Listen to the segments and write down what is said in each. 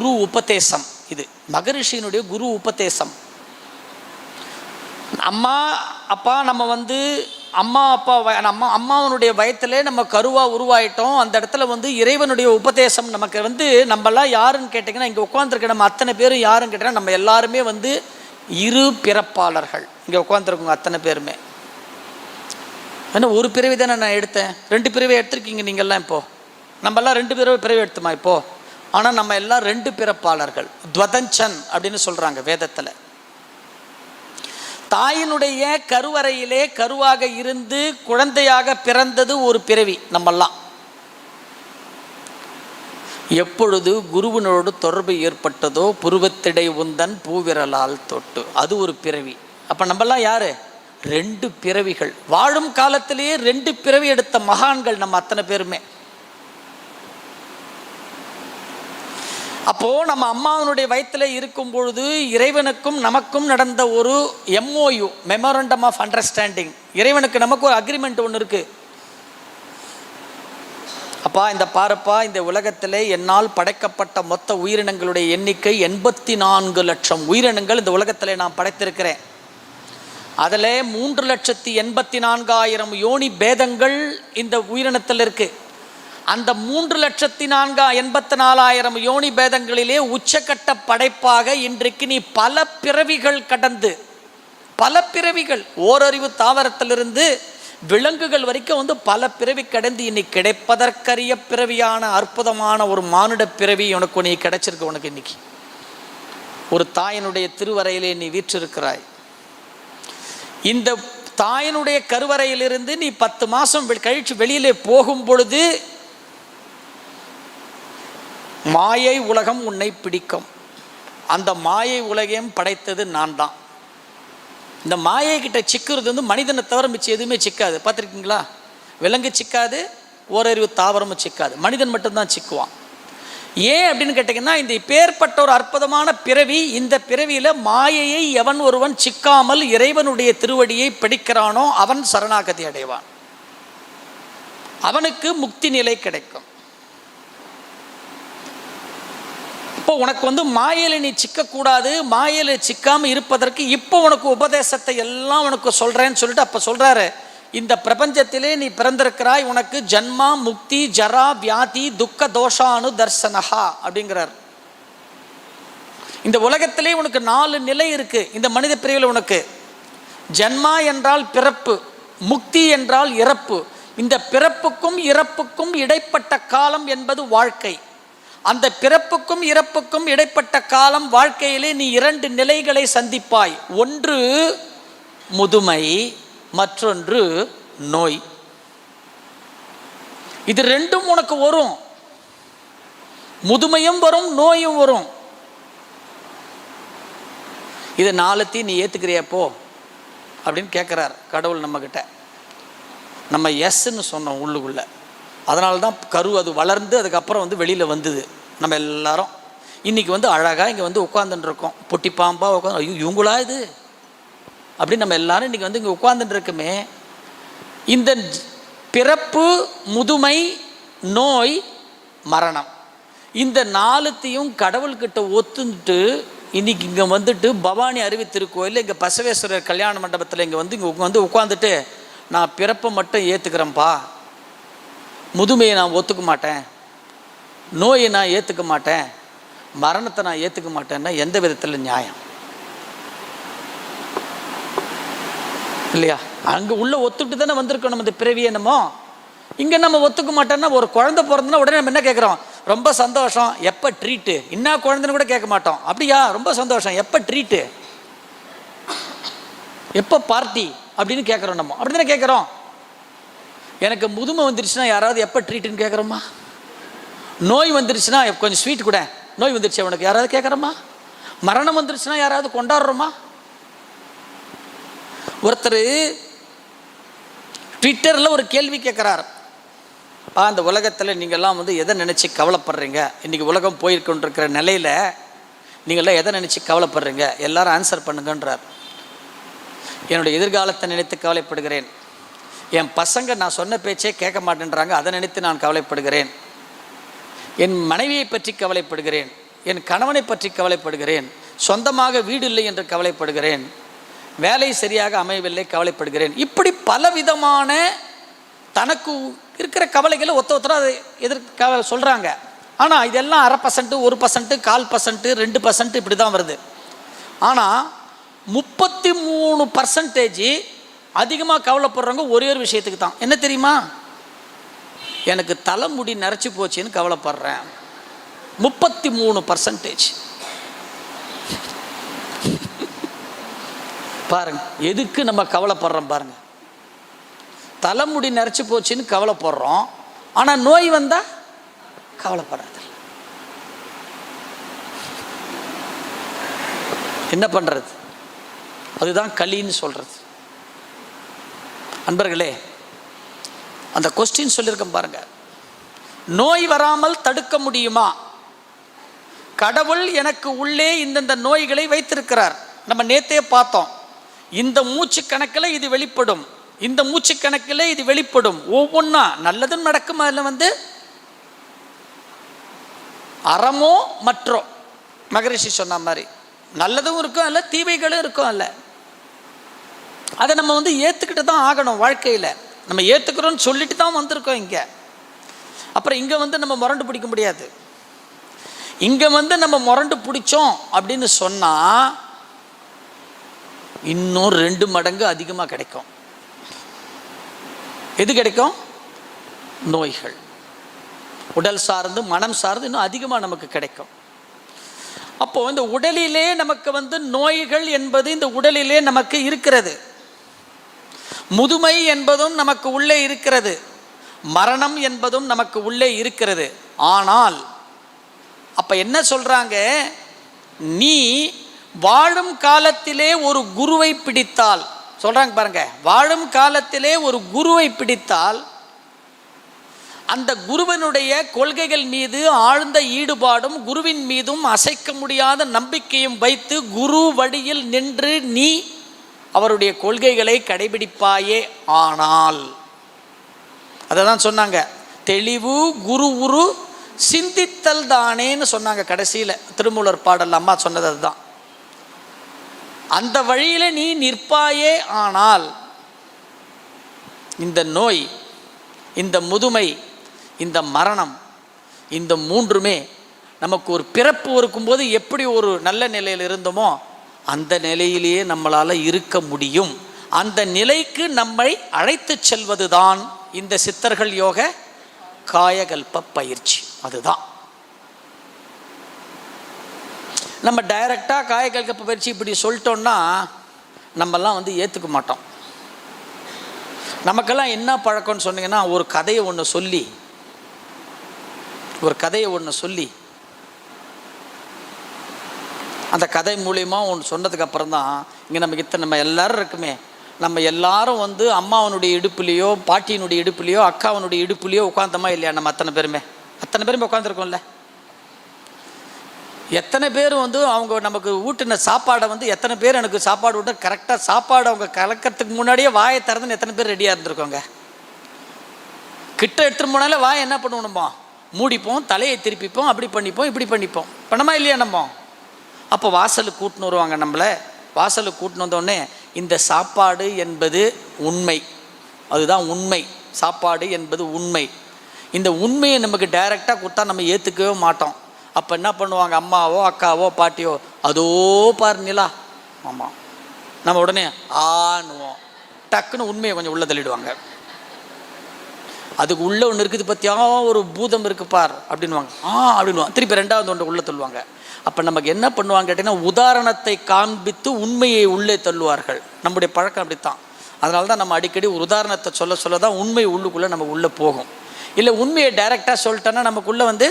குரு உபதேசம். இது மகரிஷியினுடைய குரு உபதேசம். அம்மா அப்பா நம்ம அம்மாவனுடைய வயத்திலே நம்ம கருவாக உருவாயிட்டோம். அந்த இடத்துல இறைவனுடைய உபதேசம் நமக்கு நம்மளாம் யாருன்னு கேட்டிங்கன்னா, இங்கே உட்காந்துருக்க நம்ம அத்தனை பேரும் யாருன்னு கேட்டிங்கன்னா, நம்ம எல்லாருமே இரு பிறப்பாளர்கள். இங்கே உட்காந்துருக்கோங்க அத்தனை பேருமே. ஏன்னா ஒரு பிறவி தானே நான் எடுத்தேன், 2 பிறவை எடுத்திருக்கீங்க நீங்கள்லாம். இப்போது நம்மெல்லாம் 2 பிறவை எடுத்துமா இப்போது. ஆனால் நம்ம எல்லாம் 2 பிறப்பாளர்கள். துவதஞ்சன் அப்படின்னு சொல்கிறாங்க வேதத்தில். தாயினுடைய கருவறையிலே கருவாக இருந்து குழந்தையாக பிறந்தது ஒரு பிறவி. நம்மெல்லாம் எப்பொழுது குருவினோடு தொடர்பு ஏற்பட்டதோ புருவத்திடை உந்தன் பூவிரலால் தொட்டு, அது ஒரு பிறவி. அப்போ நம்மெல்லாம் யாரு? 2 பிறவிகள். வாழும் காலத்திலேயே 2 பிறவி எடுத்த மகான்கள் நம்ம அத்தனை பேருமே. அப்போது நம்ம அம்மாவனுடைய வயிற்றில் இருக்கும் பொழுது இறைவனுக்கும் நமக்கும் நடந்த ஒரு MOU, மெமோரண்டம் ஆஃப் அண்டர்ஸ்டாண்டிங். இறைவனுக்கு நமக்கு ஒரு அக்ரிமெண்ட் ஒன்று இருக்குது. அப்பா இந்த பாருப்பா, இந்த உலகத்திலே என்னால் படைக்கப்பட்ட மொத்த உயிரினங்களுடைய எண்ணிக்கை 84 லட்சம் உயிரினங்கள் இந்த உலகத்தில் நான் படைத்திருக்கிறேன். அதில் 3,84,000 யோனி பேதங்கள் இந்த உயிரினத்தில் இருக்குது. அந்த 3,84,000 யோனி பேதங்களிலே உச்சக்கட்ட படைப்பாக இன்றைக்கு நீ பல பிறவிகள் கடந்து, பல பிறவிகள், ஓரறிவு தாவரத்திலிருந்து விலங்குகள் வரைக்கும் பல பிறவி கடந்து இன்னைக்கு கிடைப்பதற்கரிய பிறவியான அற்புதமான ஒரு மானுட பிறவி உனக்கு நீ கிடைச்சிருக்கு. உனக்கு இன்னைக்கு ஒரு தாயினுடைய திருவறையிலே நீ வீற்றிருக்கிறாய். இந்த தாயினுடைய கருவறையிலிருந்து நீ 10 மாதம் கழித்து வெளியிலே போகும் பொழுது மாயை உலகம் உன்னை பிடிக்கும். அந்த மாயை உலகையும் படைத்தது நான் தான். இந்த மாயை கிட்ட சிக்கிறது மனிதனை தவிர மிச்சம் எதுவுமே சிக்காது. பார்த்துருக்கீங்களா? விலங்கு சிக்காது, ஓரறிவு தாவரமும் சிக்காது, மனிதன் மட்டும்தான் சிக்குவான். ஏன் அப்படின்னு கேட்டிங்கன்னா, இந்த இப்பேற்பட்ட ஒரு அற்புதமான பிறவி, இந்த பிறவியில் மாயையை எவன் ஒருவன் சிக்காமல் இறைவனுடைய திருவடியை பிடிக்கிறானோ அவன் சரணாகதி அடைவான். அவனுக்கு முக்தி நிலை கிடைக்கும். இப்போ உனக்கு மாயையில் நீ சிக்கக்கூடாது, மாயையில் சிக்காமல் இருப்பதற்கு இப்போ உனக்கு உபதேசத்தை எல்லாம் உனக்கு சொல்கிறேன்னு சொல்லிட்டு அப்போ சொல்கிறாரு, இந்த பிரபஞ்சத்திலே நீ பிறந்திருக்கிறாய், உனக்கு ஜன்மா முக்தி ஜரா வியாதி துக்க தோஷானு தர்சனஹா அப்படிங்கிறார். இந்த உலகத்திலே உனக்கு 4 நிலை இருக்குது. இந்த மனித பிரிவில் உனக்கு ஜன்மா என்றால் பிறப்பு, முக்தி என்றால் இறப்பு. இந்த பிறப்புக்கும் இறப்புக்கும் இடைப்பட்ட காலம் என்பது வாழ்க்கை. அந்த பிறப்புக்கும் இறப்புக்கும் இடைப்பட்ட காலம் வாழ்க்கையிலே நீ 2 நிலைகளை சந்திப்பாய். ஒன்று முதுமை, மற்றொன்று நோய். இது 2ம் உனக்கு வரும். முதுமையும் வரும், நோயும் வரும். இது 4த்தையும் நீ ஏற்றுக்கிறியாப்போ அப்படின்னு கேட்குறார் கடவுள் நம்மக்கிட்ட. நம்ம எஸ்ன்னு சொன்னோம் உள்ளுக்குள்ள. அதனால தான் கரு அது வளர்ந்து அதுக்கப்புறம் வெளியில் வந்தது. நம்ம எல்லாரும் இன்றைக்கி அழகாக இங்கே உட்காந்துட்டு இருக்கோம். பொட்டி பாம்பாக உட்காந்து, ஐயோ இவங்களா இது அப்படின்னு நம்ம எல்லாரும் இன்றைக்கி இங்கே உட்காந்துட்டு இருக்குமே. இந்த பிறப்பு, முதுமை, நோய், மரணம், இந்த 4த்தையும் கடவுள்கிட்ட ஒத்துந்துட்டு இன்றைக்கி இங்கே பவானி அருவி திருக்கோயில் இங்கே பசவேஸ்வரர் கல்யாண மண்டபத்தில் இங்கே உட்காந்துட்டு நான் பிறப்பை மட்டும் ஏற்றுக்கிறேன்ப்பா, முதுமையை நான் ஒத்துக்க மாட்டேன், நோயை நான் ஏற்றுக்க மாட்டேன், மரணத்தை நான் ஏற்றுக்க மாட்டேன்னா எந்த விதத்தில் நியாயம் இல்லையா? அங்கே உள்ள ஒத்துட்டு தானே வந்திருக்கோம் நம்ம இந்த பிறவியை. என்னமோ இங்கே நம்ம ஒத்துக்க மாட்டோன்னா, ஒரு குழந்தை பிறந்தனா உடனே நம்ம என்ன கேட்குறோம்? ரொம்ப சந்தோஷம், எப்போ ட்ரீட்டு, என்ன குழந்தைன்னு கூட கேட்க மாட்டோம். அப்படியா, ரொம்ப சந்தோஷம், எப்போ ட்ரீட்டு, எப்போ பார்ட்டி அப்படின்னு கேட்குறோம். நம்ம அப்படி தானே கேட்குறோம். எனக்கு முதுமை வந்துருச்சுன்னா யாராவது எப்போ ட்ரீட்டுன்னு கேட்குறோமா? நோய் வந்துருச்சுன்னா கொஞ்சம் ஸ்வீட் கூட, நோய் வந்துருச்சு உனக்கு யாராவது கேட்குறோமா? மரணம் வந்துருச்சுன்னா யாராவது கொண்டாடுறோமா? ஒருத்தர் ட்விட்டரில் ஒரு கேள்வி கேட்குறார். அந்த உலகத்தில் நீங்கள்லாம் எதை நினச்சி கவலைப்படுறீங்க? இன்றைக்கி உலகம் போயிருக்கின்ற நிலையில் நீங்கள்லாம் எதை நினச்சி கவலைப்படுறீங்க? எல்லாரும் ஆன்சர் பண்ணுங்கன்றார். என்னுடைய எதிர்காலத்தை நினைத்து கவலைப்படுகிறேன். என் பசங்க நான் சொன்ன பேச்சே கேட்க மாட்டேன்றாங்க, அதை நினைத்து நான் கவலைப்படுகிறேன். என் மனைவியை பற்றி கவலைப்படுகிறேன். என் கணவனை பற்றி கவலைப்படுகிறேன், சொந்தமாக வீடு இல்லை என்று கவலைப்படுகிறேன், வேலை சரியாக அமையவில்லை கவலைப்படுகிறேன். இப்படி பலவிதமான தனக்கு இருக்கிற கவலைகளை ஒருத்தர் அதை எதிர்க்க சொல்கிறாங்க. ஆனால் இதெல்லாம் 0.5%, 1%, 1/4%, 2% இப்படி தான் வருது. ஆனால் 33% அதிகமாக கவலைப்படுறவங்க ஒரே ஒரு விஷயத்துக்கு தான். என்ன தெரியுமா? எனக்கு தலைமுடி நரைச்சி போச்சுன்னு கவலைப்படுறேன். 33%. பாருங்க, எதுக்கு நம்ம கவலைப்படுறோம் பாருங்க. தலைமுடி நரைச்சி போச்சுன்னு கவலைப்படுறோம், ஆனால் நோய் வந்தால் கவலைப்படுறது. என்ன பண்ணுறது? அதுதான் களின்னு சொல்கிறது. அன்பர்களே, அந்த கொஸ்டின் சொல்லியிருக்கேன் பாருங்க. நோய் வராமல் தடுக்க முடியுமா? கடவுள் எனக்கு உள்ளே இந்தந்த நோய்களை வைத்திருக்கிறார். நம்ம நேத்தே பார்த்தோம். இந்த மூச்சு கணக்கில் இது வெளிப்படும், இந்த மூச்சு கணக்கில் இது வெளிப்படும். ஒவ்வொன்றா நல்லதும் நடக்கும். அதில் அறமோ மற்றோ மகரிஷி சொன்ன மாதிரி நல்லதும் இருக்கும், அல்ல தீமைகளும் இருக்கும். அல்ல அதை நம்ம ஏற்றுக்கிட்டு தான் ஆகணும். வாழ்க்கையில் நம்ம ஏற்றுக்கிறோன்னு சொல்லிட்டு தான் வந்திருக்கோம் இங்கே. அப்புறம் இங்கே நம்ம முரண்டு பிடிக்க முடியாது. இங்கே நம்ம முரண்டு பிடிச்சோம் அப்படின்னு சொன்னால் இன்னும் 2 மடங்கு அதிகமாக கிடைக்கும். எது கிடைக்கும்? நோய்கள். உடல் சார்ந்து மனம் சார்ந்து இன்னும் அதிகமாக நமக்கு கிடைக்கும். அப்போது இந்த உடலிலே நமக்கு நோய்கள் என்பது இந்த உடலிலே நமக்கு இருக்கிறது. முதுமை என்பதும் நமக்கு உள்ளே இருக்கிறது, மரணம் என்பதும் நமக்கு உள்ளே இருக்கிறது. ஆனால் அப்போ என்ன சொல்கிறாங்க? நீ வாழும் காலத்திலே ஒரு குருவை பிடித்தால், சொல்கிறாங்க பாருங்க, வாழும் காலத்திலே ஒரு குருவை பிடித்தால் அந்த குருவனுடைய கொள்கைகள் மீது ஆழ்ந்த ஈடுபாடும் குருவின் மீதும் அசைக்க முடியாத நம்பிக்கையும் வைத்து குரு வழியில் நின்று நீ அவருடைய கொள்கைகளை கடைபிடிப்பாயே ஆனால், அதை தான் சொன்னாங்க, தெளிவு குரு உரு சிந்தித்தல் தானேன்னு சொன்னாங்க கடைசியில். திருமூலர் பாடல் அம்மா சொன்னது அதுதான். அந்த வழியில் நீ நிற்பாயே ஆனால் இந்த நோய், இந்த முதுமை, இந்த மரணம், இந்த 3மே நமக்கு ஒரு பிறப்பு இருக்கும்போது எப்படி ஒரு நல்ல நிலையில் இருந்தோமோ அந்த நிலையிலேயே நம்மளால் இருக்க முடியும். அந்த நிலைக்கு நம்மை அழைத்து செல்வது தான் இந்த சித்தர்கள் யோக காயகல்ப பயிற்சி. அதுதான் நம்ம டைரக்டாக காயகல்ப பயிற்சி இப்படி சொல்லிட்டோம்னா நம்மெல்லாம் ஏற்றுக்க மாட்டோம். நமக்கெல்லாம் என்ன பழக்கம்னு சொன்னீங்கன்னா, ஒரு கதையை ஒன்று சொல்லி அந்த கதை மூலியமா ஒன்று சொன்னதுக்கு அப்புறம் தான் இங்கே நம்ம எல்லாரும் இருக்குமே, நம்ம எல்லாரும் அம்மாவனுடைய இடுப்புலையோ பாட்டியினுடைய இடுப்புலையோ அக்காவனுடைய இடுப்புலையோ உட்காந்தோமா இல்லையா? நம்ம அத்தனை பேருமே உட்காந்துருக்கோம்ல. எத்தனை பேர் அவங்க நமக்கு ஊட்டின சாப்பாடை எத்தனை பேர் எனக்கு சாப்பாடு விட்டு கரெக்டாக சாப்பாடு அவங்க கலக்கிறதுக்கு முன்னாடியே வாயை திறந்துன்னு எத்தனை பேர் ரெடியாக இருந்திருக்கோங்க? கிட்ட எடுத்துகிட்டு போனாலே வாயை என்ன பண்ணுவோம்? மூடிப்போம், தலையை திருப்பிப்போம், அப்படி பண்ணிப்போம், இப்படி பண்ணிப்போம். பண்ணமா இல்லையா? நம்ம அப்போ வாசலுக்கு கூட்டின்னு வருவாங்க. நம்மளை வாசலுக்கு கூட்டின்னு வந்தோடனே இந்த சாப்பாடு என்பது உண்மை, அதுதான் உண்மை. சாப்பாடு என்பது உண்மை. இந்த உண்மையை நமக்கு டைரெக்டாக கொடுத்தா நம்ம ஏற்றுக்கவே மாட்டோம். அப்போ என்ன பண்ணுவாங்க? அம்மாவோ அக்காவோ பாட்டியோ, அதோ பாரு நிலா, ஆமாம், நம்ம உடனே ஆணுவோம். டக்குன்னு உண்மையை கொஞ்சம் உள்ளே தள்ளிடுவாங்க. அதுக்கு உள்ளே ஒன்று இருக்குது பற்றியா, ஒரு பூதம் இருக்குது பார் அப்படின்வாங்க. அப்படின்வாங்க. திருப்பி 2வது ஒன்று உள்ளே தள்ளுவாங்க. அப்போ நமக்கு என்ன பண்ணுவாங்க கேட்டிங்கன்னா, உதாரணத்தை காண்பித்து உண்மையை உள்ளே தள்ளுவார்கள். நம்முடைய பழக்கம் அப்படித்தான். அதனால தான் நம்ம அடிக்கடி ஒரு உதாரணத்தை சொல்ல தான் உண்மை உள்ளுக்குள்ளே நம்ம உள்ளே போகும். இல்லை உண்மையை டைரெக்டாக சொல்லிட்டோன்னா நமக்குள்ளே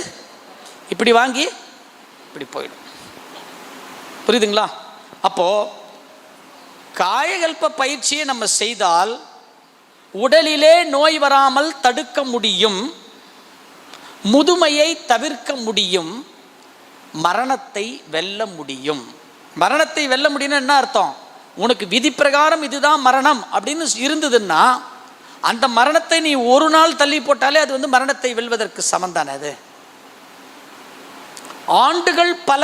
இப்படி வாங்கி இப்படி போயிடும். புரியுதுங்களா? அப்போது காயகல்ப பயிற்சியை நம்ம செய்தால் உடலிலே நோய் வராமல் தடுக்க முடியும், முதுமையை தவிர்க்க முடியும், மரணத்தை வெல்ல முடியும். மரணத்தை வெல்ல முடியும்னு என்ன அர்த்தம்? உனக்கு விதி பிரகாரம் இதுதான் மரணம் அப்படின்னு இருந்ததுன்னா அந்த மரணத்தை நீ ஒரு நாள் தள்ளி போட்டாலே அது மரணத்தை வெல்வதற்கு சமந்தானே. அது ஆண்டுகள் பல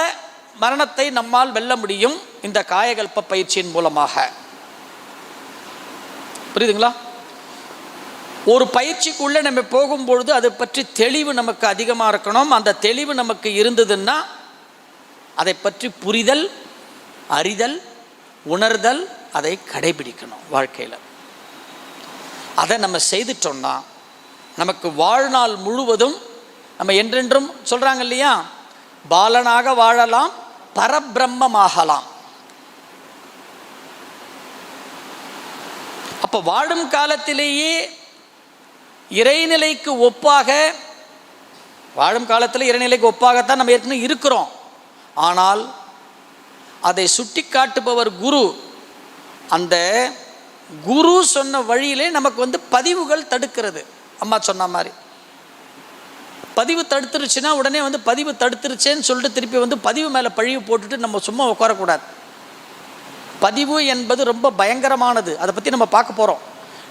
மரணத்தை நம்மால் வெல்ல முடியும் இந்த காயகல்ப பயிற்சியின் மூலமாக. புரியுதுங்களா? ஒரு பயிற்சிக்குள்ளே நம்ம போகும்பொழுது அதை பற்றி தெளிவு நமக்கு அதிகமாக இருக்கணும். அந்த தெளிவு நமக்கு இருந்ததுன்னா அதை பற்றி புரிதல், அறிதல், உணர்தல், அதை கடைபிடிக்கணும் வாழ்க்கையில். அதை நம்ம செய்துட்டோம்னா நமக்கு வாழ்நாள் முழுவதும் நம்ம என்றென்றும் சொல்கிறாங்க இல்லையா, பாலனாக வாழலாம், பரபிரம்மமாகலாம். அப்போ வாழும் காலத்திலேயே இறைநிலைக்கு ஒப்பாக, வாழும் காலத்தில் இறைநிலைக்கு ஒப்பாகத்தான் நம்ம ஏற்கனவே இருக்கிறோம். ஆனால் அதை சுட்டி காட்டுபவர் குரு. அந்த குரு சொன்ன வழியிலே நமக்கு பதிவுகள் தடுக்கிறது. அம்மா சொன்ன மாதிரி பதிவு தடுத்துருச்சுன்னா உடனே பதிவு தடுத்துருச்சேன்னு சொல்லிட்டு திருப்பி பதிவு மேலே பழிவு போட்டுட்டு நம்ம சும்மா உட்காரக்கூடாது. பதிவு என்பது ரொம்ப பயங்கரமானது. அதை பற்றி நம்ம பார்க்க போகிறோம்.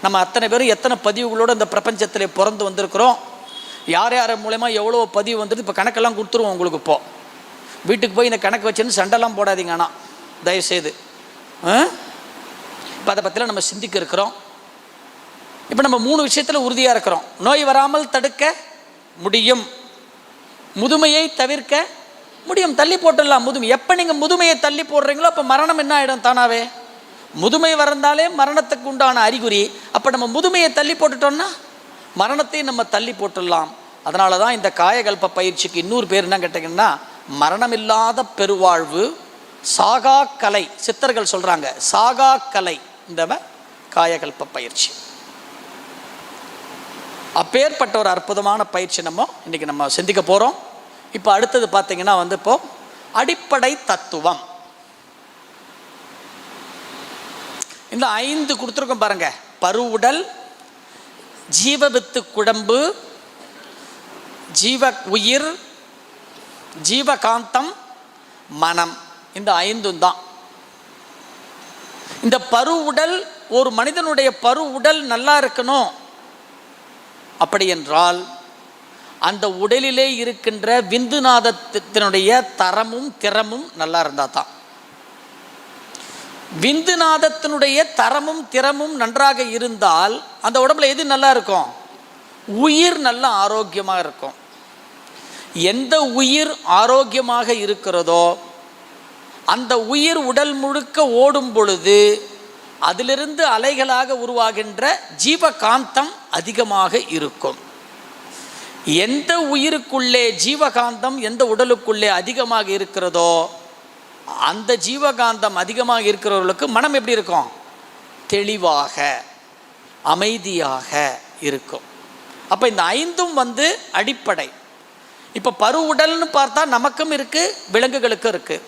நம்ம அத்தனை பேரும் எத்தனை பதிவுகளோடு இந்த பிரபஞ்சத்தில் பிறந்து வந்திருக்கிறோம், யார் யார் மூலமா எவ்வளோ பதிவு வந்துட்டு இப்போ கணக்கெல்லாம் கொடுத்துருவோம் உங்களுக்கு. இப்போது வீட்டுக்கு போய் இந்த கணக்கு வச்சுன்னு சண்டைலாம் போடாதீங்க. ஆனால் தயவுசெய்து இப்போ அதை பற்றிலாம் நம்ம சிந்திக்க இருக்கிறோம். இப்போ நம்ம 3 விஷயத்தில் உறுதியாக இருக்கிறோம். நோய் வராமல் தடுக்க முடியும், முதுமையை தவிர்க்க முடியும். தள்ளி போட்டுடலாம் முதுமை. எப்போ நீங்கள் முதுமையை தள்ளி போடுறீங்களோ அப்போ மரணம் என்ன ஆகிடும் தானாவே. முதுமை வரந்தாலே மரணத்துக்கு உண்டான அறிகுறி. அப்போ நம்ம முதுமையை தள்ளி போட்டுட்டோம்னா மரணத்தையும் நம்ம தள்ளி போட்டுடலாம். அதனால தான் இந்த காயகல்ப பயிற்சிக்கு இன்னொரு பேர் என்ன கேட்டிங்கன்னா, மரணமில்லாத பெருவாழ்வு, சாகா கலை. சித்தர்கள் சொல்கிறாங்க சாகா கலை இந்த காயகல்ப பயிற்சி. அப்பேற்பட்ட ஒரு அற்புதமான பயிற்சி இன்றைக்கி நம்ம சிந்திக்க போகிறோம். இப்போ அடுத்தது பார்த்தீங்கன்னா இப்போ அடிப்படை தத்துவம். இந்த 5 கொடுத்துருக்கோம் பாருங்க. பருவுடல், ஜீவவித்து குழம்பு, ஜீவ உயிர், ஜீவகாந்தம், மனம். இந்த 5 தான். இந்த பருவுடல், ஒரு மனிதனுடைய பருவுடல் நல்லா இருக்கணும் அப்படி என்றால் அந்த உடலிலே இருக்கின்ற விந்துநாதத்தினுடைய தரமும் திறமும் நல்லா இருந்தால் தான். விந்துநாதத்தினுடைய தரமும் திறமும் நன்றாக இருந்தால் அந்த உடம்புல எது நல்லா இருக்கும்? உயிர் நல்ல ஆரோக்கியமாக இருக்கும். எந்த உயிர் ஆரோக்கியமாக இருக்கிறதோ அந்த உயிர் உடல் முழுக்க ஓடும் பொழுது அதிலிருந்து அலைகளாக உருவாகின்ற ஜீவகாந்தம் அதிகமாக இருக்கும். எந்த உயிருக்குள்ளே ஜீவகாந்தம் எந்த உடலுக்குள்ளே அதிகமாக இருக்கிறதோ அந்த ஜீவகாந்தம் அதிகமாக இருக்கிறவர்களுக்கு மனம் எப்படி இருக்கும்? தெளிவாக, அமைதியாக இருக்கும். அப்போ இந்த 5ம் அடிப்படை. இப்போ பருவுடல்னு பார்த்தா நமக்கும் இருக்குது, விலங்குகளுக்கும் இருக்குது.